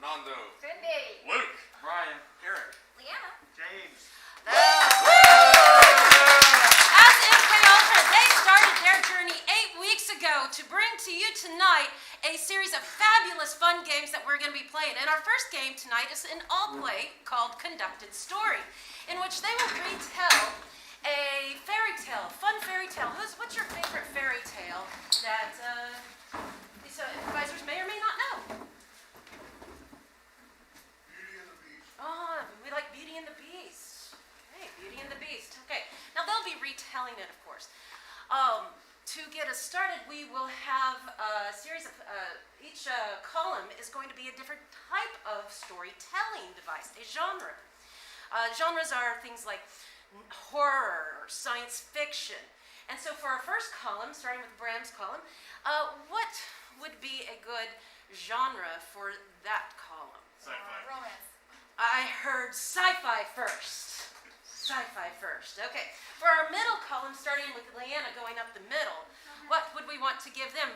Fernando, Cindy, Luke, Brian, Eric, Leanna, James. As MK Ultra, they started their journey 8 weeks ago to bring to you tonight a series of fabulous fun games that we're going to be playing. And our first game tonight is an all-play called Conducted Story, in which they will retell a fairy tale, fun fairy tale. What's your favorite fairy tale that these improvisers may or may not know? Beauty and the Beast. Oh, we like Beauty and the Beast. Okay, Beauty and the Beast. Okay, now they'll be retelling it, of course. To get us started, we will have a series of, each column is going to be a different type of storytelling device, a genre. Genres are things like horror or science fiction. And so for our first column, starting with Bram's column, what would be a good genre for that column? Sci-fi. romance. I heard sci-fi first. Sci-fi first. Okay. For our middle column, starting with Leanna going up the middle, what would we want to give them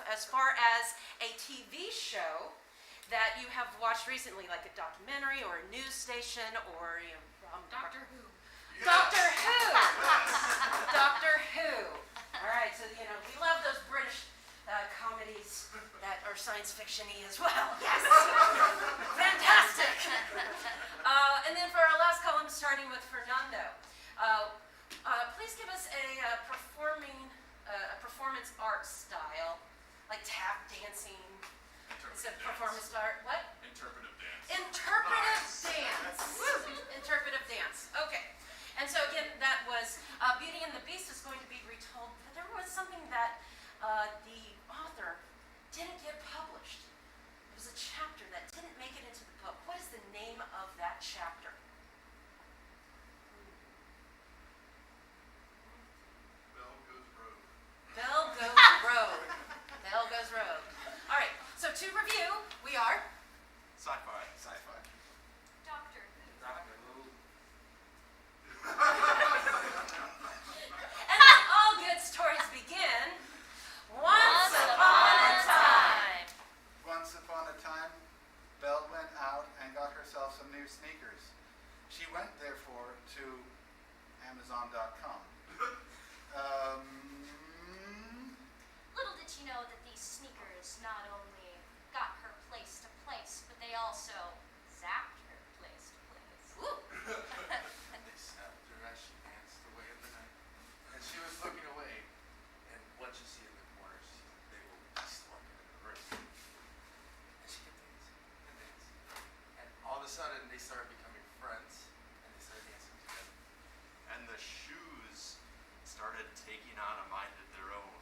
as far as a TV show that you have watched recently, like a documentary or a news station or Doctor Who. Doctor Who. Doctor Who. All right. So we love those British comedies that are science fiction-y as well. Yes. Fantastic. And then for our last column, starting with Fernando, please give us a performance art style, like tap dancing. It's a performance art. What? Interpretive dance. Interpretive dance. Woo. Interpretive dance. Okay. And so again, that was Beauty and the Beast is going to be retold. But there was something that the author didn't get published. It was a chapter that didn't make it into the book. What is the name of that chapter? Bell Goes Rogue. Bell Goes Rogue. Bell Goes Rogue. All right. So to review, we are Sci-fi. Sci-fi. Doctor Who. Doctor Who. And as all good stories begin, once upon a time. Once upon a time, Belle went out and got herself some new sneakers. She went, therefore, to Amazon.com. Little did she know that these sneakers not only got her place to place, but they also zapped her place to place. Ooh. They snapped her as she danced away in the night. And she was looking away, and what you see in the corners, they will be slumping in the room. And she kept dancing and dancing. And all of a sudden, they started becoming friends, and they started dancing together. And the shoes started taking on a mind of their own.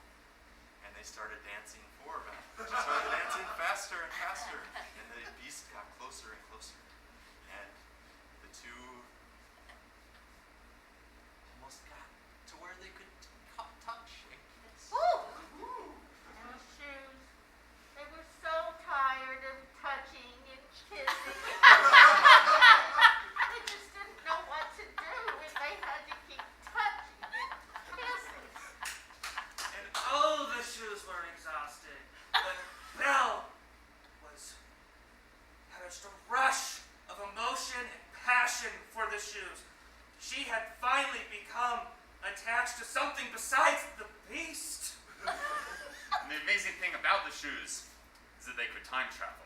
And they started dancing for them. They started dancing faster and faster. And the beast got closer and closer. And the two almost got to where they could touch and kiss. And the shoes, they were so tired of touching and kissing. They just didn't know what to do if they had to keep touching and kissing. And oh, the shoes were exhausted. But Belle had just a rush of emotion and passion for the shoes. She had finally become attached to something besides the beast. And the amazing thing about the shoes is that they could time travel.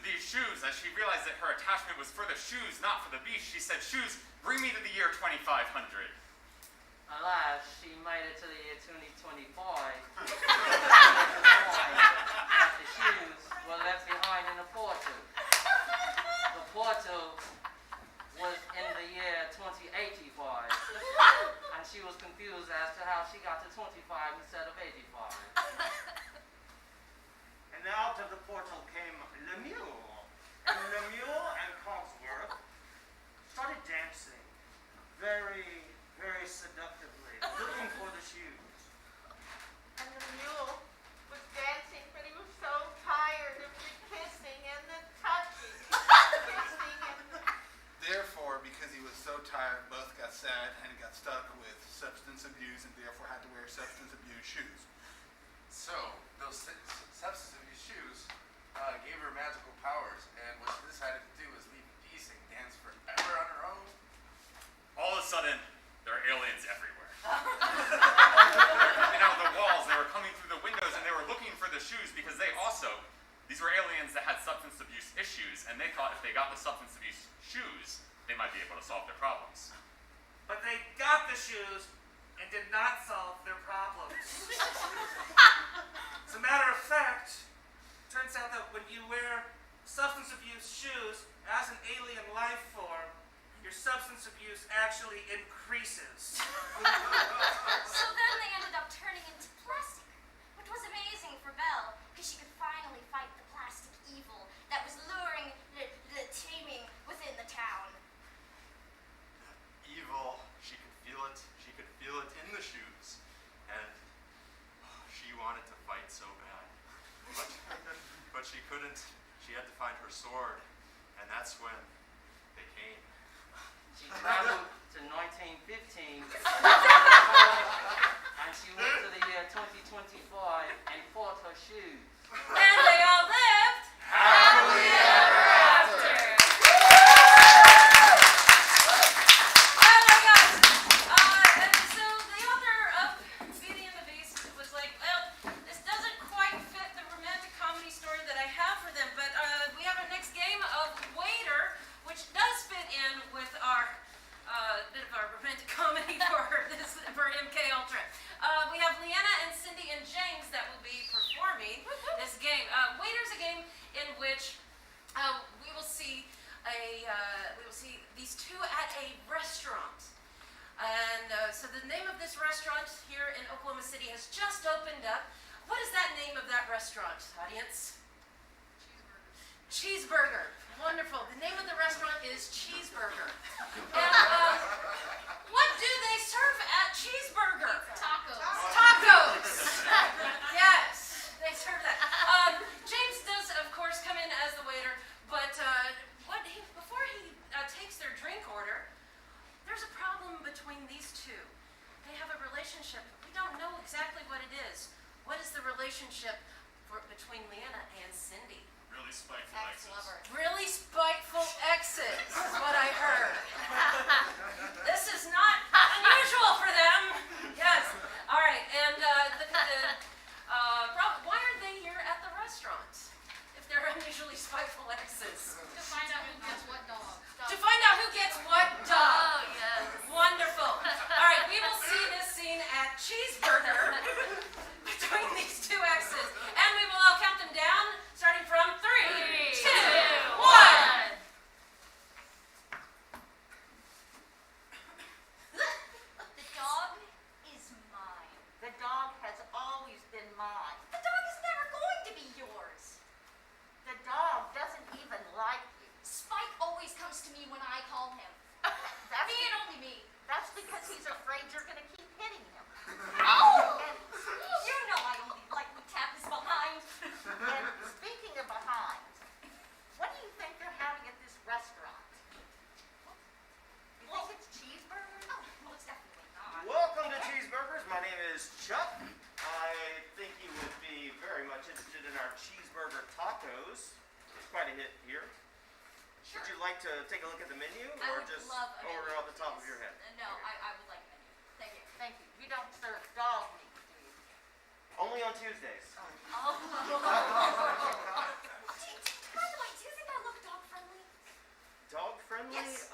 These shoes, as she realized that her attachment was for the shoes, not for the beast, she said, "Shoes, bring me to the year 2500. Alas, she made it to the year 2025. The shoes were left behind in a portal. The portal was in the year 2085. And she was confused as to how she got to 25 instead of 85. And out of the portal came Lemuel. And Lemuel and Cogsworth started dancing very, very seductively, looking for the shoes. And the mule was dancing, but he was so tired of the kissing and the touching. Kissing and Therefore, because he was so tired, both got sad and got stuck with substance abuse and therefore had to wear substance sudden, there are aliens everywhere. The walls, they were coming through the windows, and they were looking for the shoes because these were aliens that had substance abuse issues, and they thought if they got the substance abuse shoes, they might be able to solve their problems. But they got the shoes and did not solve their problems. As a matter of fact, it turns out that when you wear substance abuse shoes as an alien life form, your substance abuse actually increases. So then they ended up turning into plastic, which was amazing for Belle, because she could finally fight the plastic evil that was luring the teeming within the town. Evil, she could feel it. She could feel it in the shoes. And she wanted to fight so bad. But she couldn't. She had to find her sword. And that's when they came. She traveled to 1915 and she went to the year 2025 and fought her shoes. And they all lived Happily ever after. Oh my gosh. And so the author of Beauty and the Beast was like, well, this doesn't quite fit the romantic comedy story that I have for them, but we have our next game of Waiter, which does fit in with our bit of our romantic comedy for MK Ultra. We have Leanna and Cindy and James that will be performing this game. Waiter's a game in which we will see these two at a restaurant. And so the name of this restaurant here in Oklahoma City has just opened up. What is that name of that restaurant, audience? Cheeseburger. Wonderful. The name of the restaurant is Cheeseburger. And what do they serve at Cheeseburger? Tacos. Tacos. Yes, they serve that. James does, of course, come in as the waiter, but before he takes their drink order, there's a problem between these two. They have a relationship. We don't know exactly what it is. What is the relationship between Leanna and Cindy? Really spiteful exes. Really spiteful exes is what I heard. This is not unusual for them. Yes. All right. And why are they here at the restaurant if they're unusually spiteful exes? To find out who gets what dog. To find out who gets what dog. Oh, yes. Wonderful. All right. We will see this scene at Cheeseburger between these two exes, and we will all count them down, starting from 3, 2, 1. The dog is mine. The dog has always been mine. The dog is never going to be yours. The dog doesn't even like you. Spike always comes to me when I call him. That's Me and only me. That's because he's afraid you're going to keep hitting him. Oh! And, You know I only like when tap is behind. and speaking of behind, what do you think they're having at this restaurant? You think it's cheeseburgers? Oh, well, it's definitely not. Welcome to Cheeseburgers. My name is Chuck. I think you would be very much interested in our cheeseburger tacos. It's quite a hit here. Sure. Would you like to take a look at the menu, I or would just love a order menu, off the top of please. your head? No, I would like a menu. Thank you. Thank you. You don't serve dog meat, do you? Only on Tuesdays. Oh. By the way, do you think I look dog friendly? Dog friendly? Yes.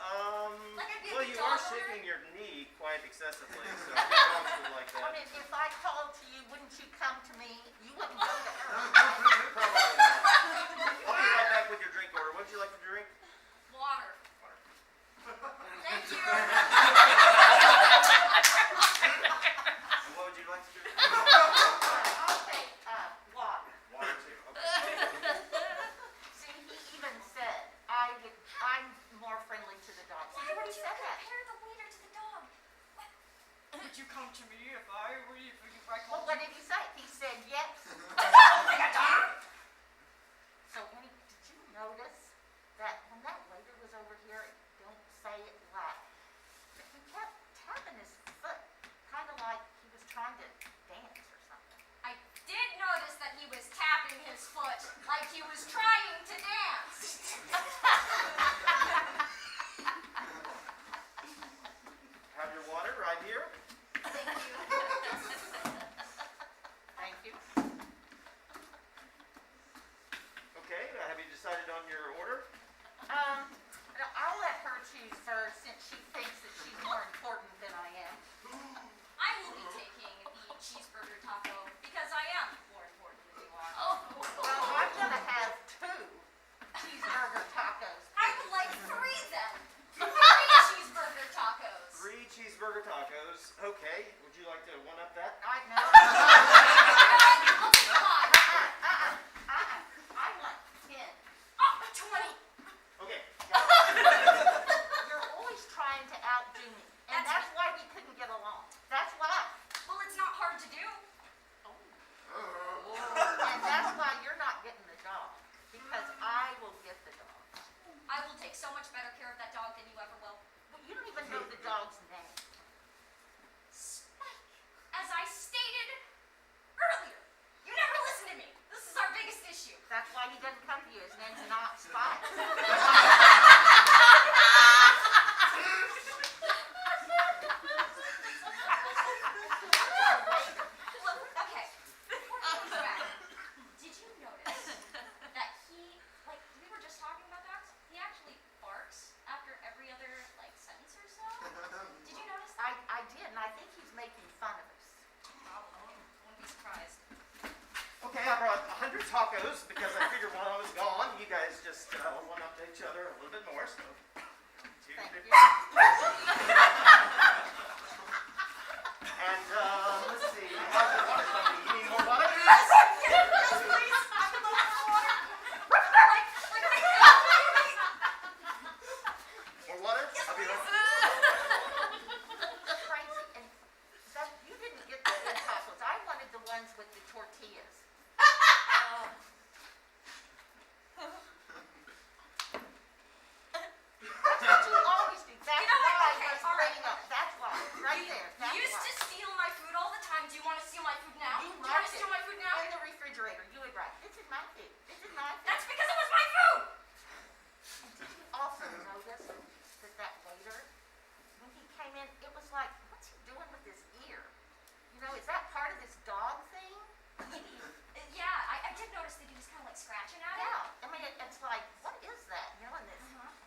Like I'd be a Well, good you dog are owner? shaking your knee quite excessively, so your dogs would like I that. mean, if I called to you, wouldn't you come to me? You wouldn't go to her. Probably not. I'll be right back with your drink order. What would you like to drink? Water. Thank you. And what would you like to drink? I'll take water. Water too. Okay. See, he even said I'm more friendly to the dog. Why See, would he you said that. compare the waiter to the dog? Would you come to me if I Well, what did he say? He said yes. So, Annie, did you notice that when that waiter was over here, don't say it loud, but he kept tapping his foot, kind of like he was trying to dance or something. I did notice that he was tapping his foot like he was trying to dance. on your order? I'll let her choose first since she thinks that she's more important than I am. I will be taking the cheeseburger taco because I am more important than you are. Oh. Well, I'm gonna have 2 cheeseburger tacos. I would like 3 then. 3 cheeseburger tacos. 3 cheeseburger tacos. Okay. Would you like to one-up that? I know. I'll take 5. I want 10. Oh, 20. Okay. You're always trying to outdo me, and That's that's why we couldn't get along. That's why. Well, it's not hard to do. And that's why you're not getting the dog, because I will get the dog. I will take so much better care of that dog than you ever will. But you don't even know the dog's name. Spike, as I stated earlier, you never listen to me. This is our biggest issue. That's why he doesn't come to you. His name's not Spike. Look, okay, before he comes back, did you notice that he, like, we were just talking about dogs, he actually barks after every other, like, sentence or so? Did you notice that? I did, and I think he's making fun of us. Probably. Wouldn't be surprised. Okay, I brought 100 tacos because I figured while I was gone, you guys just one-up to each other a little bit more. So, 2, Thank 3. you. And let's see. How's your water coming? You need more water? Yes, please. I would love some water. Like, More water? I'll be right. Crazy. And that, you didn't get the good tacos. I wanted the ones with the tortillas. That's what you always do. That's You know what? why I Okay, was all right. bringing up. That's why. Right there. That's You used why. to steal my food all the time. Do you want to steal my food now? You Do you want liked to it. steal my food now? In the refrigerator. You would write, this is my food. This is my food. That's because it was my food. Did you also notice that that waiter, when he came in, it was like, what's he doing with his ear? You know, is that part of this dog thing? Yeah, I did notice that he was kind of like scratching at it. Yeah. I mean, it's like, what is that? You know, and this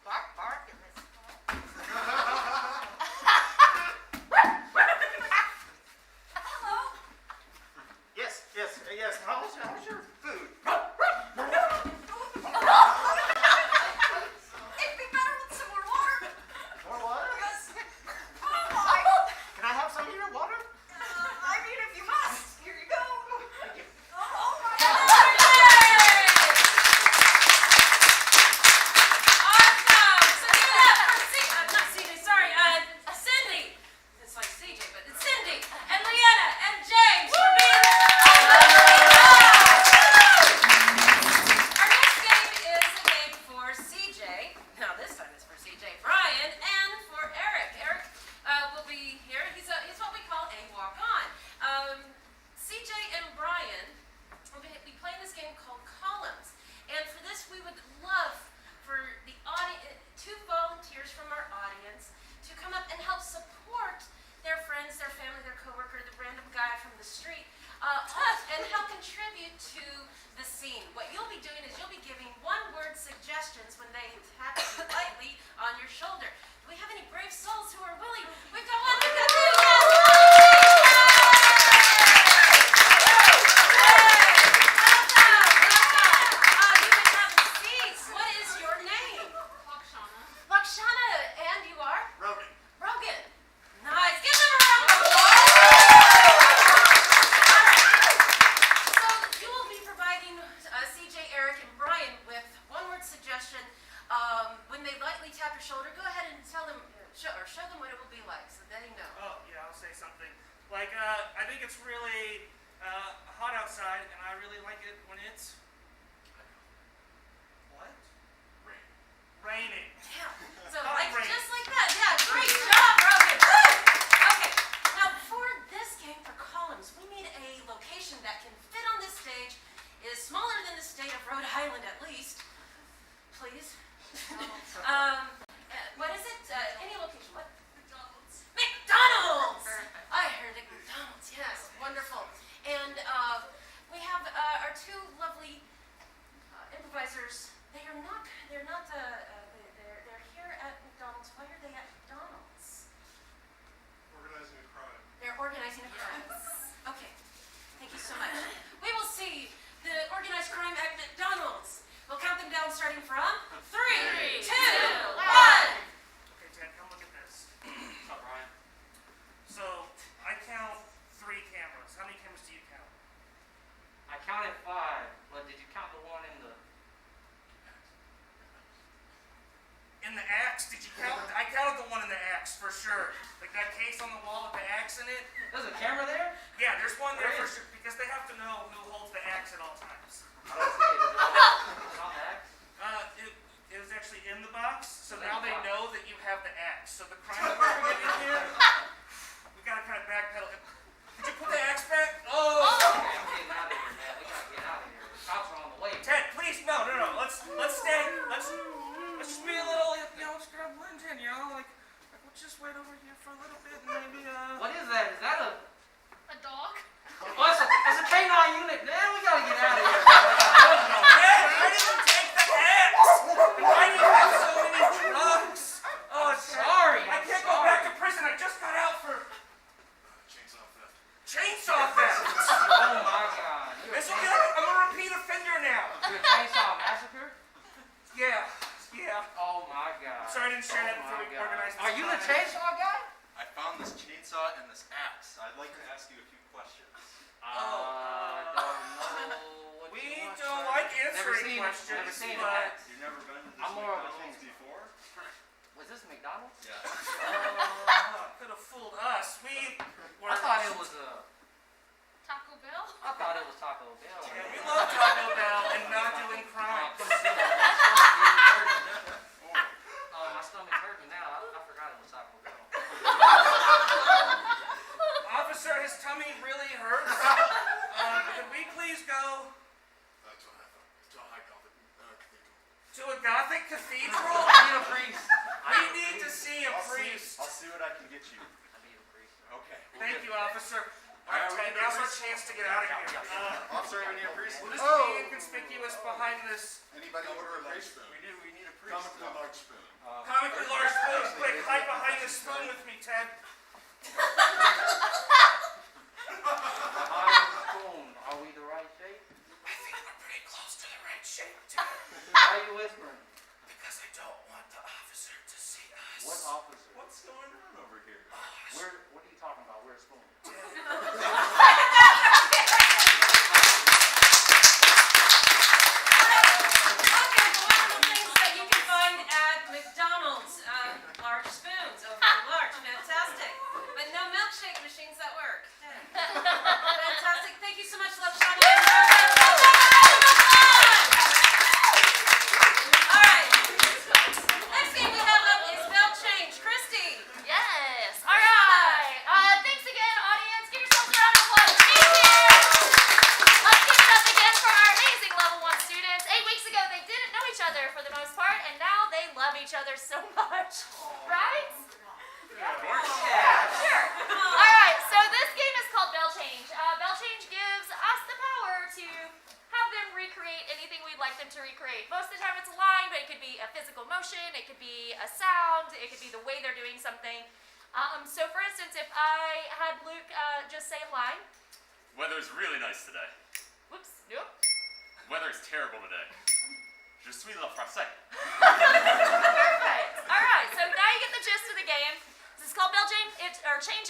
Uh-huh. bark and this. Hello. Yes. How's your food? It'd be better with some more water. More water? Yes. Oh my. Can I have some of your water? I mean, if you must. Here you go. Thank you. Oh my. Awesome! So give it up for not CJ, sorry, Cindy. It's like CJ, but it's Cindy and Leanna and James for being Our next game is a game for CJ. Now this time it's for CJ, Brian, and for Eric. Eric will be here. He's what we call a walk-on. CJ and Brian will be playing this game called Columns. And for this, we would love for the audience, 2 volunteers from our audience to come up and help support their friends, their family, their coworker, the random guy from the street, and help contribute to the scene. What you'll be doing is you'll be giving 1-word suggestions when they tap you lightly on your shoulder. Do we have any brave souls who are willing? We've got 1, we've got 2, You can have seats. What is your name? Lakshana. And you are? Rogan. Rogan. Nice. Give them a round of applause. All right. So you will be providing CJ, Eric, and Brian with 1-word suggestion. When they lightly tap your shoulder, go ahead and tell them, show them what it will be like, so they know. Oh, yeah, I'll say something. Like, I think it's really hot outside, and I really like it when it's... What? Rain. Raining. Yeah. So Not like rain. just like that. Yeah. Great job, Rogan. Woo! Okay. Now for this game for columns, we need a location that can fit on this stage, is smaller than the state of Rhode Island at least. Please. What is it? Any location. What? McDonald's. McDonald's! I heard it. McDonald's, yes. Wonderful. And we have our 2 lovely improvisers. They are not axe for sure. Like that case on the wall with the axe in it. There's a camera there? Yeah, there's one there Where for is sure because they have to know who holds the axe at all times. I don't see it. Is it on the axe? It was actually in the box, so It's in now the they box. know that you have the axe. So the crime department in here, we gotta kind of backpedal. Did you put the axe back? Oh! Okay, I'm getting out of here, man. We gotta get out of here. The cops are on the way. Ted, please, no. Let's stay. Let's just be a little, just gotta blend in, like we'll just wait over here for a little bit and maybe What is that? Is that a... A dog? Oh, it's a canine unit. Man, we gotta get out of here. Ted, I didn't take the axe! And why do you have so many drugs? Oh, I'm sorry. I can't go back to prison. I just got out for Chainsaw theft. chainsaw theft. Oh my God. You're a It's okay. I'm a repeat offender now. You're a chainsaw massacre? Yeah. Oh my God. Sorry I didn't share that Oh before my we God. organized this. Are you the time. chainsaw guy? I found this chainsaw and this axe. I'd like to ask you a few questions. Don't know what We you want, don't sir. like Never answering seen questions, it. Never seen but it. You've never been to this I'm more of a McDonald's chainsaw. before? Was this McDonald's? Yeah. could have fooled us. We were. I thought it was Taco Bell? I thought it was Taco Bell. Yeah, we love Taco Bell and not doing crimes. Oh, my stomach's hurting now. I forgot it was Taco Bell. Officer, his tummy really hurts. Could we please go That's what I thought. It's a high Gothic cathedral. to a Gothic cathedral? I need a priest. We need to see a priest. I'll see what I can get you. I need a priest. Okay. Thank you, officer. All right, Ted, we need now's a our priest. chance to get out of here. Officer, we need a priest. We'll just be inconspicuous behind this Anybody order a priest? We need a priest. Comically large spoon. comically large spoon. Quick, hide behind this spoon with me, Ted. Behind the spoon, are we the right shape? I think we're pretty close to the right shape, Ted. Why are you whispering? Because I don't want the officer to see us. What officer? What's going on over here? What are you talking about? Where's spoon? Okay, the wonderful things that you can find at McDonald's. Large spoons, overly large, fantastic. But no milkshake machines that work. Fantastic. Thank you so much, Love Shani. All right. Next game we have up is Bell Change. Christy. Yes. All right. Thanks again, audience. Give yourselves a round of applause. Thank you. Let's give it up again for our amazing level 1 students. 8 weeks ago, they didn't know each other for the most part, and now they love each other so much. Right? Yeah, sure. All right. So this game is called Bell Change. Bell Change gives us the power to have them recreate anything we'd like them to recreate. Most of the time it's a line, but it could be a physical motion, it could be a sound, it could be the way they're doing something. So for instance, if I had Luke just say a line. Weather's really nice today. Whoops, nope. Weather's terrible today. Je suis le français. Perfect. All right, so now you get the gist of the game. This is called Bell Change.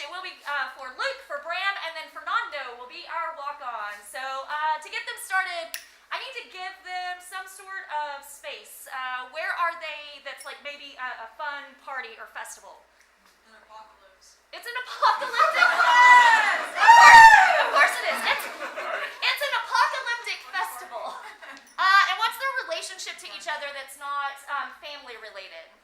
It will be for Luke, for Bram, and then Fernando will be our walk-on. So to get them started, I need to give them some sort of space. Where are they that's like maybe a fun party or festival? An apocalypse. It's an apocalyptic fest! Of course it is. It's an apocalyptic festival. And what's their relationship to each other that's not family related?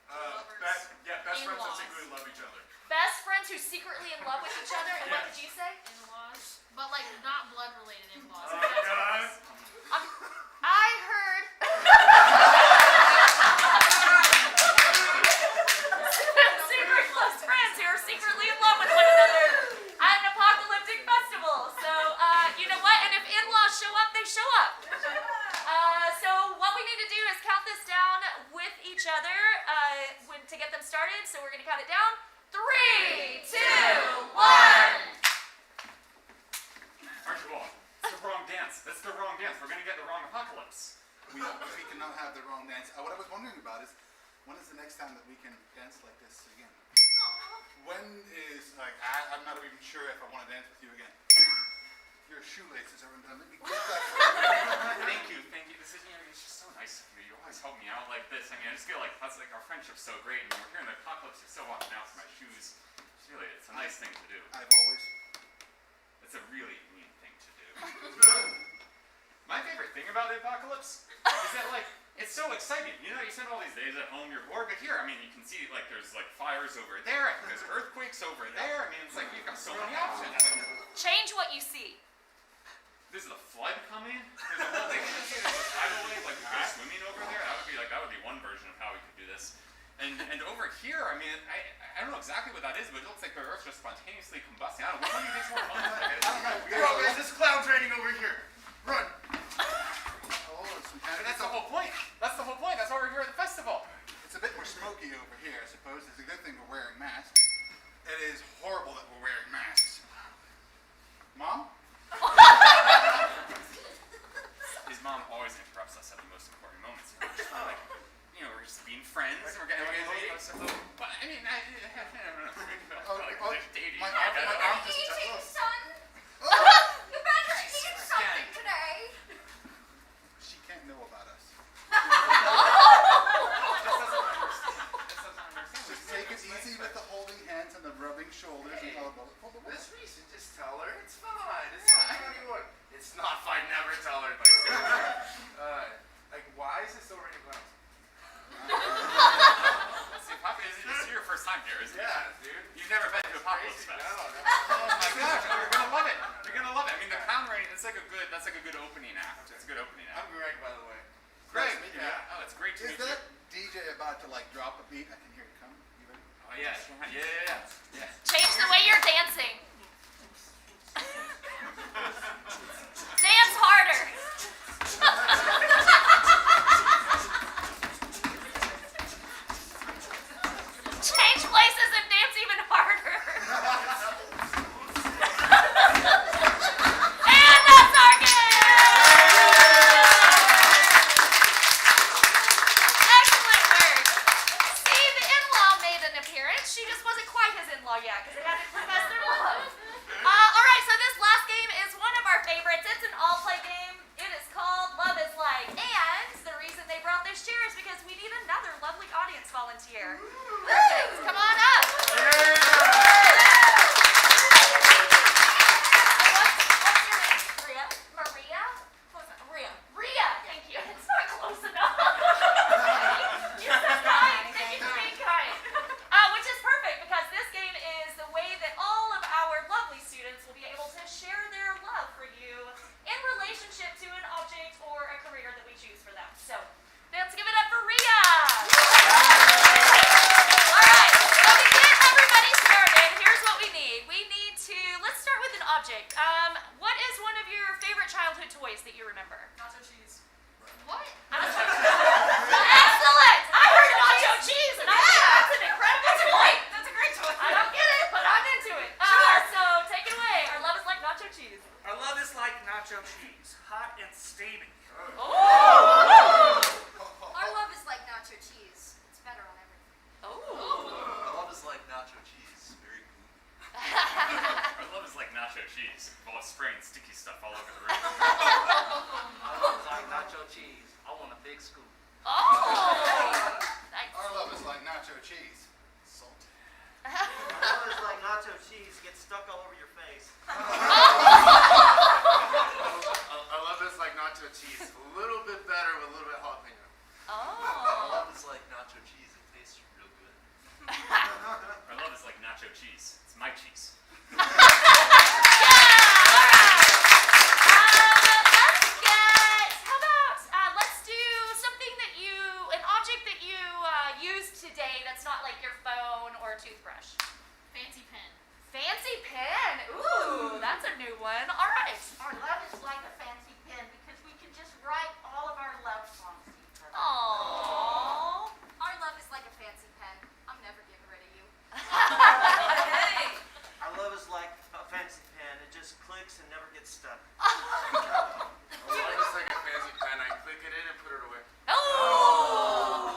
Best friends that In-laws. secretly love each other. Best friends who secretly in love with each other, and what did you say? In-laws. But like not blood related in-laws. God. I heard secret close friends who are secretly in love with one another at an apocalyptic festival. So, you know what? And if in-laws show up, they show up. So what we need to do is count this down with each other to get them started. So we're going to count it down. 3, 2, 1. Archibald, it's the wrong dance. That's the wrong dance. We're gonna get the wrong apocalypse. We cannot have the wrong dance. What I was wondering about is, when is the next time that we can dance like this again? When is, I'm not even sure if I want to dance with you again. your shoelaces are undone. Let me get that. Thank you. This is, it's just so nice of you. You always help me out like this. I mean, I just feel like that's like our friendship's so great. And when we're here in the apocalypse, you're so watching out for my shoes. It's a nice thing to do. I've always. It's a really mean thing to do. My favorite thing about the apocalypse is that, like, it's so exciting. You know, you spend all these days at home, you're bored, but here, I mean, you can see, like, there's, like, fires over there, and there's earthquakes over there. I mean, it's like, you've got so many options. Change what you see. There's a flood coming. There's a whole thing. You can see there's a tidal wave, like, you go swimming over there. That would be one version of how we could do this. And over here, I mean, I don't know exactly what that is, but it looks like the Earth's just spontaneously combusting. I don't know. Which one do you think's more fun? I don't know. Bro, guys, this clown's raining over here. Run. Oh, But that's the whole point. That's the whole point. That's why we're here at the festival. it's a bit more smoky over here, I suppose. It's a good thing we're wearing masks. It is horrible that we're wearing masks. Mom? His mom always interrupts us at the most important moments. We're just like, we're just being friends. We're getting but I mean, I don't know. Like dating. My Like, I don't know. arm just. Eating, son. Oh, You better eat something today. she can't know about us. Just take it easy with the holding hands and the rubbing shoulders and elbows. This Reese, just tell her it's fine. It's not anyone. It's not fine. Never tell her. Like, why is it still raining clouds? See, Papa, this is your first time here, isn't it? Yeah, dude. You've never been to Apocalypse Crazy. Fest. No. Oh my gosh, you're gonna love it. You're gonna love it. I mean, the clown rating, that's like a good opening act. It's a good opening I'm act. Greg, by the way. Greg, Nice to meet you. yeah. Oh, it's great to Is meet you. that DJ about to like drop a beat? I can hear it coming. You ready? Oh yeah. Change the way you're dancing. Dance harder. Change places and dance even harder. And that's our game. Excellent work. See, the in-law made an appearance. She just wasn't quite his in-law yet because they had to profess their love. All right, so this last game is one of our favorites. It's an all-play game. It is called Love is Like. And the reason they brought this chair is because we need another lovely audience volunteer. Perfect. Come on up. What's your name? Maria? Maria? What's that? Rhea. Rhea. Thank you. It's not close enough. You're so kind. Thank you for being kind. Which is perfect because this game is the way that all of our lovely students will be able to share their love for you in relationship to an object or a career that we choose for them. So let's give it up for Rhea. All right, so to get everybody started, here's what we need. Let's start with an object. What is one of your favorite childhood toys that you remember? Nacho cheese. What? Excellent! I heard nacho cheese and I think that's an incredible toy. That's a great toy. I don't get it, but I'm into it. So take it away. Our love is like nacho cheese. Our love is like nacho cheese, hot and steamy. Oh! Our love is like nacho cheese. It's better on everything. Oh! I love is like nacho cheese. Very gooey. Our love is like nacho cheese. While spraying sticky stuff all over the room. I love is like nacho cheese. I want a big scoop. Oh! Nice. Our love is like nacho cheese. Salty. Love is like nacho cheese. Gets stuck all over your face. I love this like nacho cheese. A little bit better with a little bit jalapeno. I Oh! love is like nacho cheese. It tastes real good. Our love is like nacho cheese. It's my cheese. Let's do something that an object that you use today that's not like your phone or toothbrush. Fancy pen. Fancy pen. Ooh, that's a new one. All right. Our love is like a fancy pen because we can just write all of our love songs to each other. Aww. Our love is like a fancy pen. I'm never getting rid of you. Hey. Our love is like a fancy pen. It just clicks and never gets stuck. I love this like a fancy pen. I click it in and put it away. Oh.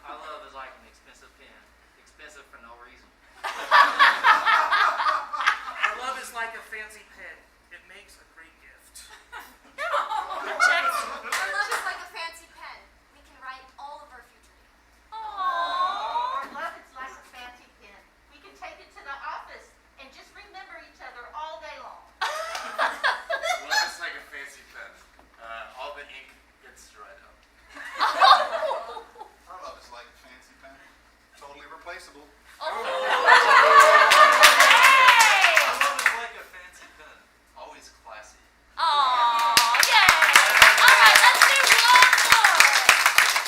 Our love is like an expensive pen. Expensive for no reason. Our love is like a fancy pen. It makes a flexible. My Oh. love is like a fancy pen, always classy. Aw, yay! All right, let's do one more.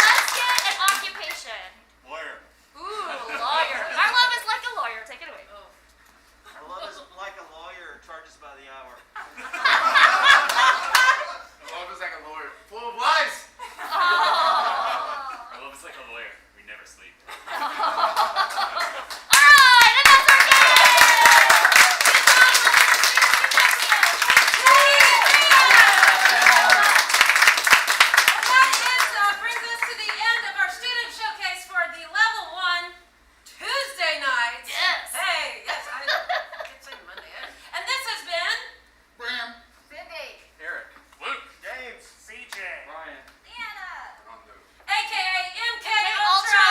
Let's get an occupation. Lawyer. Ooh, lawyer. Our love is like a lawyer. Take it away. Our love is like a lawyer, charges by the hour. My love is like a lawyer, full of lies. Oh. My love is like a lawyer. We never sleep. All right, and that's our game. That brings us to the end of our student showcase for the Level 1 Tuesday night. Yes. Hey, yes, I did say Monday. And this has been Bram. Cindy. Eric. Luke. James, CJ. Ryan. Leanna. Rondo. AKA MK Ultra.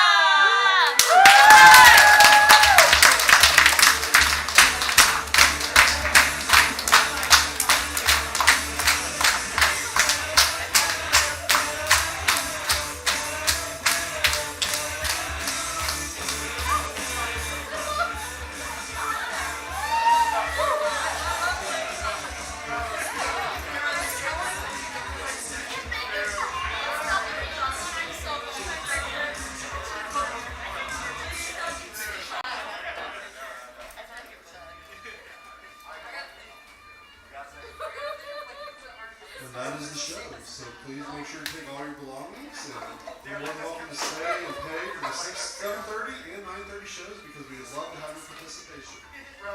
And that is the show. So please make sure to take all your belongings, and you're more than welcome to stay and pay for the 6, 7:30 and 9:30 shows because we would love to have your participation. Bro,